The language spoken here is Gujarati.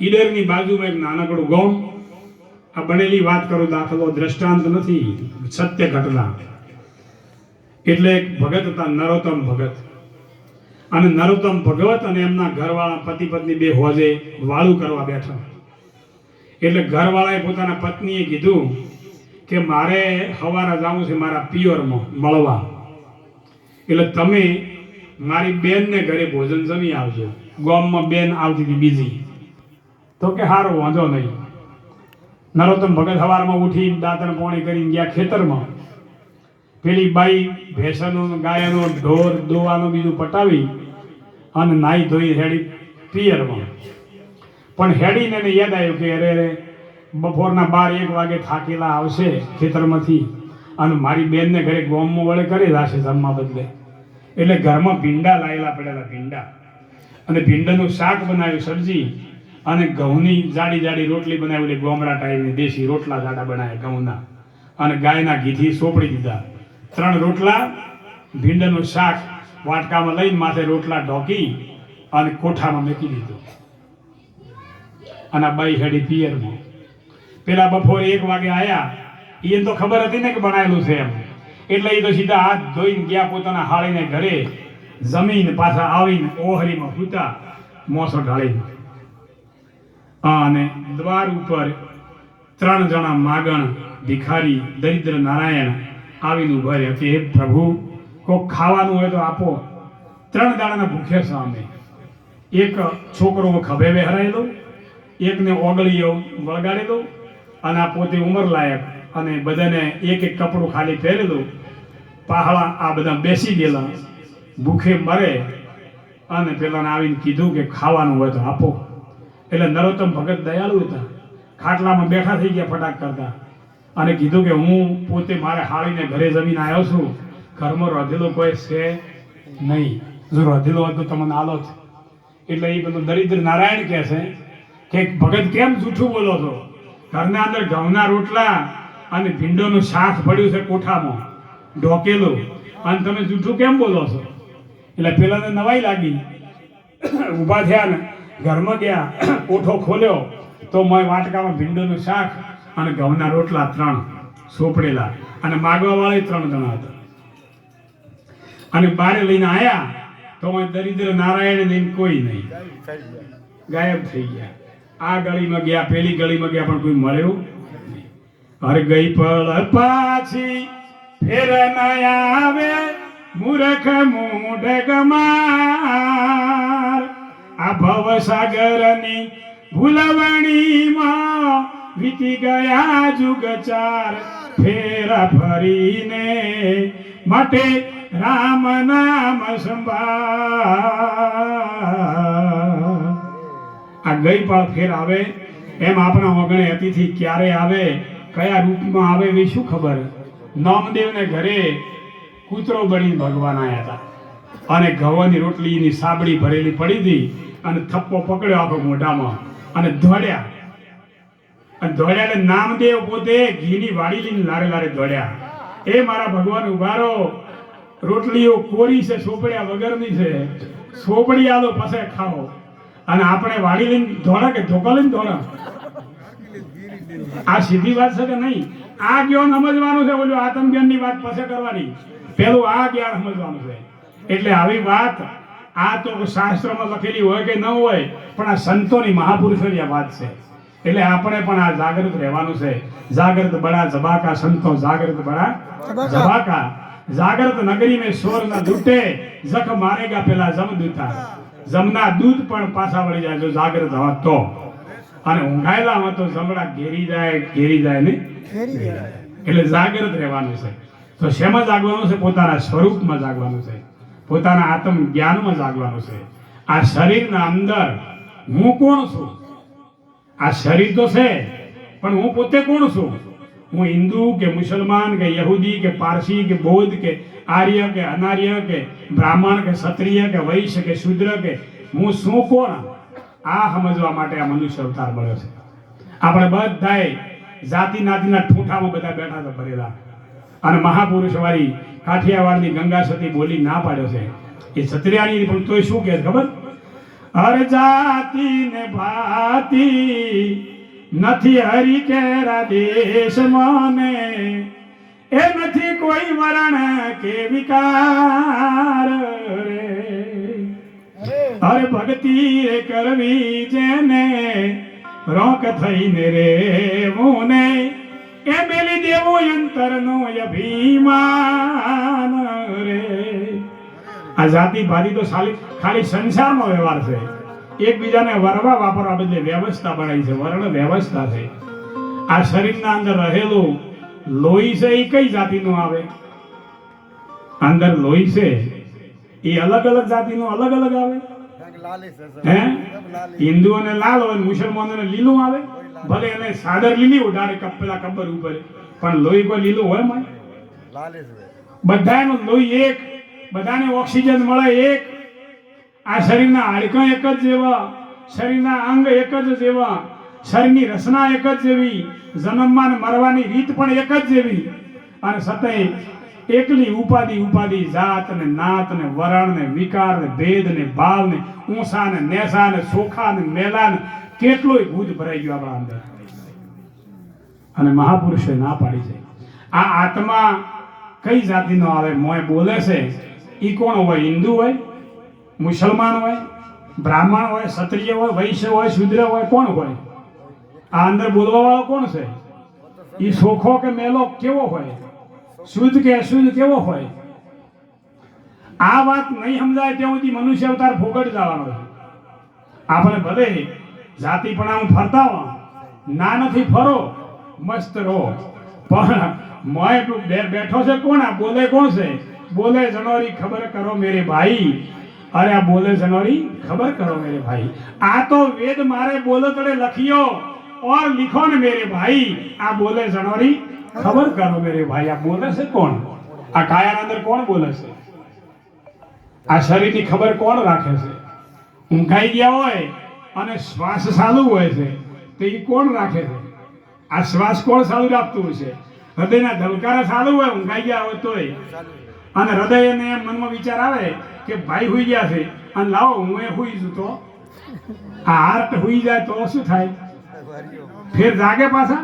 ઈડરની બાજુમાં એક નાનકડું ગામ. આ બનેલી વાત કરું, દાખલો દ્રષ્ટાંત નથી, સત્ય ઘટના. એટલે એક ભગત હતા, નરોત્તમ ભગત. અને નરોત્તમ ભગવત અને એમના ઘરવાળા પતિ પત્ની બે હોજે વાળું કરવા બેઠા. એટલે ઘરવાળાએ પોતાના પત્નીએ કીધું કે મારે સવારે જવું છે મારા પિયરમાં મળવા, એટલે તમે મારી બેનને ઘરે ભોજન જમી આવજો. ગામમાં બેન આવતી હતી બીજી. તો કે સારું, વાંધો નહીં. નરોત્તમ ભગત સવારમાં ઉઠી દાંતણ પોણી કરીને ગયા ખેતરમાં. પેલી બાઈ ભેંસનું ગાયનું ઢોર દોવાનું બીજું પટાવી અને નાહી ધોઈ હેડી પિયરમાં. પણ હેડીને એને યાદ આવ્યું કે અરે બપોરના 12-1 વાગે થાકેલા આવશે ખેતરમાંથી અને મારી બેનને ઘરે ગોમમાં વળે કરી જશે જમવા બદલે. એટલે ઘરમાં ભીંડા લાયેલા પડેલા ભીંડા અને ભીંડાનું શાક બનાવ્યું સબ્જી અને ઘઉંની જાડી જાડી રોટલી બનાવેલી, ગોમડા ટાઈપની દેશી રોટલા જાડા બનાવ્યા ઘઉંના, અને ગાયના ઘીથી સોપડી દીધા. 3 રોટલા, ભીંડાનું શાક વાટકામાં લઈને માથે રોટલા ઢોકી અને કોઠામાં મૂકી દીધું. અને આ બાઈ હેડી પિયરમાં. પેલા બપોરે 1 વાગે આયા. એને તો ખબર હતી ને કે બનાવેલું છે એમ, એટલે એ તો સીધા હાથ ધોઈને ગયા પોતાના હાળીને ઘરે. જમીન પાછા આવીને ઓહરીમાં સૂતા મોસો ઢાળીને. અને દ્વાર ઉપર 3 જણા માગણ ભિખારી દરિદ્ર નારાયણ આવીને ઉભા રહ્યા કે હે પ્રભુ, કોક ખાવાનું હોય તો આપો. 3 દાડાના ભૂખ્યા છો અમે. એક છોકરો ખભે બેહરાયેલો, એકને ઓગળીઓ વળગાડેલો, અને આ પોતે ઉંમર લાયક, અને બધાને એક કપડું ખાલી પહેરેલું. પહાડા આ બધા બેસી ગયેલા, ભૂખે મરે. અને પેલાને આવીને કીધું કે ખાવાનું હોય તો આપો. એટલે નરોત્તમ ભગત દયાળુ હતા, ખાટલામાં બેઠા થઈ ગયા ફટાક કરતા, અને કીધું કે હું પોતે મારે હાળીને ઘરે જમીને આવ્યો છું, ઘરમાં રોધેલો કોઈ છે નહીં, જો રોધેલો હોય તો તમને આલો જ. એટલે એ બધું દરિદ્ર નારાયણ કહે છે કે ભગત કેમ જૂઠું બોલો છો? ઘરના અંદર ઘઉંના રોટલા અને ભીંડોનું શાક પડ્યું છે કોઠામાં ઢોકેલું, અને તમે જૂઠું કેમ બોલો છો? એટલે પેલાને નવાઈ લાગી, ઊભા થયા ને ઘરમાં ગયા, કોઠો ખોલ્યો તો વાટકામાં ભીંડોનું શાક અને ઘઉંના રોટલા 3 સોપડેલા, અને માગવા વાળા 3 જણા હતા. અને બારે લઈને આયા તો દરિદ્ર નારાયણ ને કોઈ નહીં, ગાયબ થઈ ગયા. આ ગળીમાં ગયા, પેલી ગળીમાં ગયા, પણ કોઈ મળ્યું નહીં. અરે ગઈ પળ પાછી ફેર ન આવે, મૂર્ખ મૂઢ ગમાર. આ ભવસાગરની ભૂલવણીમાં વીતી ગયા જુગ 4 ફેરા ફરીને માટે રામ નામ સંભાળ. આ ગઈ પળ ફેર આવે એમ આપણા ઓગણે અતિથિ ક્યારે આવે, કયા રૂપમાં આવે એવી શું ખબર. નામદેવને ઘરે કૂતરો બનીને ભગવાન આવ્યા હતા, અને ઘઉંની રોટલીની સાબડી ભરેલી પડી હતી, અને થપ્પો પકડ્યો આખો મોઢામાં અને દોડ્યા. અને દોડ્યા એટલે નામદેવ પોતે ઘીની વાડી લઈને લારે લારે દોડ્યા. એ મારા ભગવાન ઉભારો, રોટલીઓ કોરી છે, સોપડ્યા વગરની છે, સોપડી આલો પછી ખાઓ. અને આપણે વાડી લઈને દોડા કે ધોકા લઈને દોડા? આ સીધી વાત છે કે નહીં? આ જ્ઞાન સમજવાનું છે, ઓલું આત્મજ્ઞાનની વાત પછી કરવાની, પેલું આ જ્ઞાન સમજવાનું છે. એટલે આવી વાત આ તો શાસ્ત્રમાં લખેલી હોય કે ન હોય, પણ આ સંતોની મહાપુરુષોની આ વાત છે. એટલે આપણે પણ આ જાગૃત રહેવાનું છે. જાગૃત બડા જબાકા સંતો, જાગૃત બડા જબાકા. જાગૃત નગરી में शोर न लूटे, जख मारेगा પેલા જમદૂતા. જમના દૂધ પણ પાછા વળી જાય જો જાગૃત હોત તો, અને ઊંઘાયેલા હોય તો જમડા ઘેરી જાય ને. એટલે જાગૃત રહેવાનું છે. તો શેમાં જાગવાનું છે? પોતાના સ્વરૂપમાં જાગવાનું છે, પોતાના આત્મ જ્ઞાનમાં જાગવાનું છે. આ શરીરના અંદર હું કોણ છું? આ શરીર તો છે, પણ હું પોતે કોણ છું? હું હિન્દુ કે મુસલમાન કે યહૂદી કે પારસી કે બૌદ્ધ કે આર્ય કે અનાર્ય કે બ્રાહ્મણ કે ક્ષત્રિય કે વૈશ્ય કે શૂદ્ર કે હું શું કોણ? આ સમજવા માટે આ મનુષ્ય અવતાર મળ્યો છે. આપણે બધાય જાતિ નાતિના ઠૂંઠામાં બધા બેઠા તો ભરેલા, અને મહાપુરુષ વાળી કાઠિયાવાડની ગંગા સતી બોલી ના પાડ્યો છે. એ ક્ષત્રિયાની પણ તોય શું કહે ખબર? હર જાતિ ને ભાતિ નથી હરી કેરા દેશ મને એ નથી કોઈ વરણ કે વિકાર રે હર ભક્તિ કરવી જેને રોક થઈને રે મુને એ મેલી દેવું અંતરનો અભિમાન રે આ જાતિ ભાતી તો ખાલી સંસારનો વ્યવહાર છે એકબીજાને વરવા વાપરવા બદલે વ્યવસ્થા બનાવી છે વર્ણ વ્યવસ્થા છે આ શરીરના અંદર રહેલું લોહી છે એ કઈ જાતિનું આવે અંદર લોહી છે એ અલગ અલગ જાતિનું અલગ અલગ આવે હે હિન્દુઓને લાલ હોય મુસલમાનોને લીલું આવે ભલે એને સાદર લીલી ઉડાડે કપેલા કબર ઉપર પણ લોહી કોઈ લીલું હોય માં બધાનું લોહી એક બધાને ઓક્સિજન મળે એક આ શરીરના હાડકાં એક જ જેવા શરીરના અંગ એક જ જેવા શરીરની રચના એક જ જેવી જન્મમાં ને મરવાની રીત પણ એક જ જેવી અને સતય એકલી ઉપાધિ જાત ને નાત ને વરણ ને વિકાર ને ભેદ ને ભાવ ને ઊંસા ને નેસા ને સોખા ને મેલા ને કેટલોય ભૂત ભરાઈ ગયો આપણા અંદર અને મહાપુરુષે ના પાડી છે આ આત્મા કઈ જાતિનો આવે મોય બોલે છે ઈ કોણ હોય હિન્દુ હોય મુસલમાન હોય બ્રાહ્મણ હોય ક્ષત્રિય હોય વૈશ્ય હોય શૂદ્ર હોય કોણ હોય આ અંદર બોલવા વાળો કોણ છે ઈ સોખો કે મેલો કેવો હોય શુદ્ધ કે અશુદ્ધ કેવો હોય આ વાત નહીં સમજાય ત્યાં સુધી મનુષ્ય અવતાર ફોગટ જવાનો છે આપણે ભલે જાતિપણામાં ફરતા હો ના નથી ફરો મસ્ત રહો પણ મોય બેઠો છે કોણ આ બોલે કોણ છે બોલે જનોરી ખબર કરો મેરે ભાઈ અરે આ બોલે જનોરી ખબર કરો મેરે ભાઈ આ તો વેદ મારે બોલે તળે લખ્યો और लिखो ने मेरे भाई આ બોલે જનોરી ખબર કરો મેરે ભાઈ આ બોલે છે કોણ આ કાયાના અંદર કોણ બોલે છે આ શરીરની ખબર કોણ રાખે છે ઊંઘાઈ ગયા હોય અને શ્વાસ ચાલુ હોય છે તો એ કોણ રાખે છે આ શ્વાસ કોણ ચાલુ રાખતું હોય છે હૃદયના ધબકારા ચાલુ હોય ઊંઘાઈ ગયા હોય તોય અને હૃદયને એમ મનમાં વિચાર આવે કે ભાઈ હુઈ ગયા છે અને લાવો હું એ હુઈ જુ તો આ હાર્ટ હુઈ જાય તો શું થાય ફેર જાગે પાછા